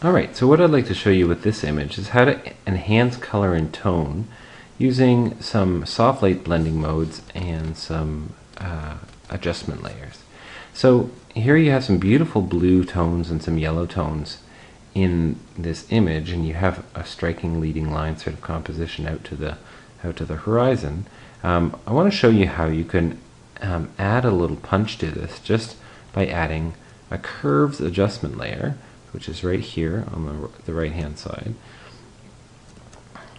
Alright, so what I'd like to show you with this image is how to enhance color and tone using some soft light blending modes and some adjustment layers. So here you have some beautiful blue tones and some yellow tones in this image, and you have a striking leading line sort of composition out to the horizon. I want to show you how you can add a little punch to this just by adding a curves adjustment layer, which is right here on the right hand side.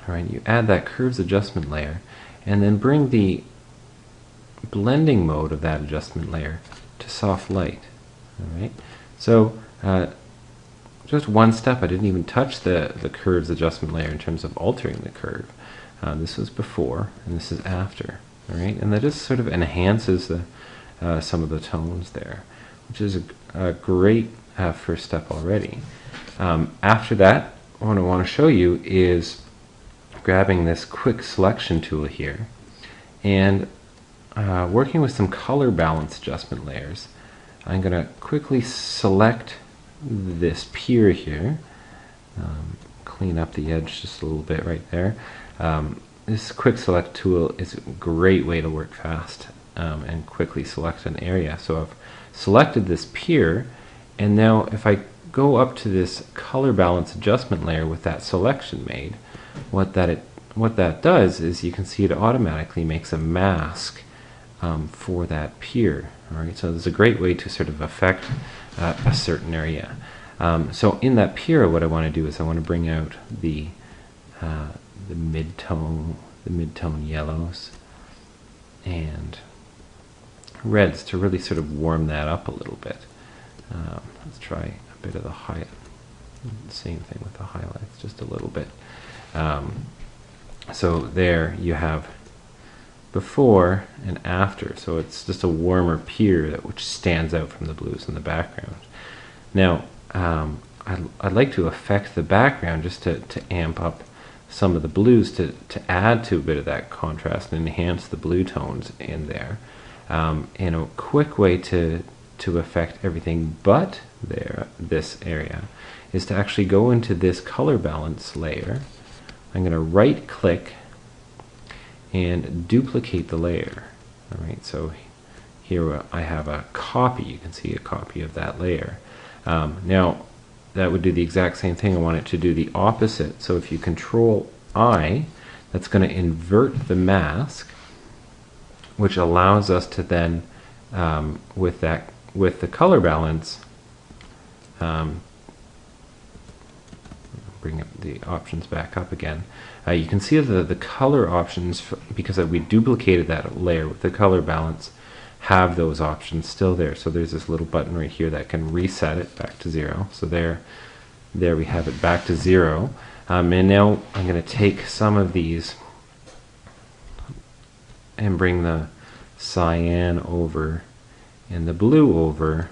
Alright, you add that curves adjustment layer and then bring the blending mode of that adjustment layer to soft light. Alright, so just one step, I didn't even touch the curves adjustment layer in terms of altering the curve. This was before and this is after. Alright, and that just sort of enhances some of the tones there, which is a great first step already. After that, what I want to show you is grabbing this quick selection tool here and working with some color balance adjustment layers. I'm going to quickly select this pier here, clean up the edge just a little bit right there. This quick select tool is a great way to work fast and quickly select an area. So I've selected this pier, and now if I go up to this color balance adjustment layer with that selection made, what that does is you can see it automatically makes a mask for that pier. Alright, so this is a great way to sort of affect a certain area. So in that pier, what I want to do is I want to bring out the mid-tone yellows and reds to really sort of warm that up a little bit. Let's try a bit of the same thing with the highlights, just a little bit. So there you have before and after, so it's just a warmer pier which stands out from the blues in the background. Now I'd like to affect the background just to amp up some of the blues to add to a bit of that contrast and enhance the blue tones in there. And a quick way to affect everything but this area is to actually go into this color balance layer. I'm going to right click and duplicate the layer. Alright, so here I have a copy. You can see a copy of that layer. Now that would do the exact same thing. I want it to do the opposite. So if you control I, that's going to invert the mask, which allows us to then with the color balance, bring up the options back up again. You can see that the color options, because we duplicated that layer with the color balance, have those options still there. So there's this little button right here that can reset it back to 0. So there we have it back to 0. And now I'm going to take some of these and bring the cyan over and the blue over.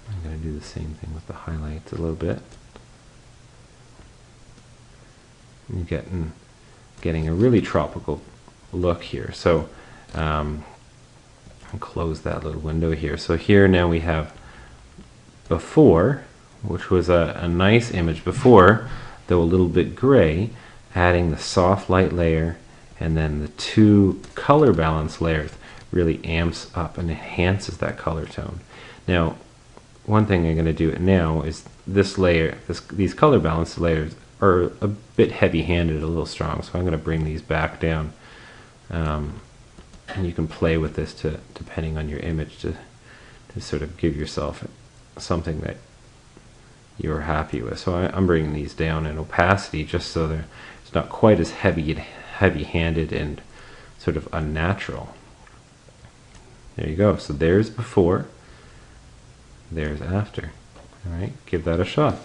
I'm going to do the same thing with the highlights a little bit. You're getting a really tropical look here. So I'll close that little window here. So here now we have before, which was a nice image before, though a little bit gray, adding the soft light layer and then the two color balance layers really amps up and enhances that color tone. Now, one thing I'm going to do now is this layer, these color balance layers are a bit heavy-handed, a little strong, so I'm going to bring these back down. And you can play with this depending on your image to sort of give yourself something that you're happy with. So I'm bringing these down in opacity just so it's not quite as heavy-handed and sort of unnatural. There you go. So there's before, there's after. All right, give that a shot.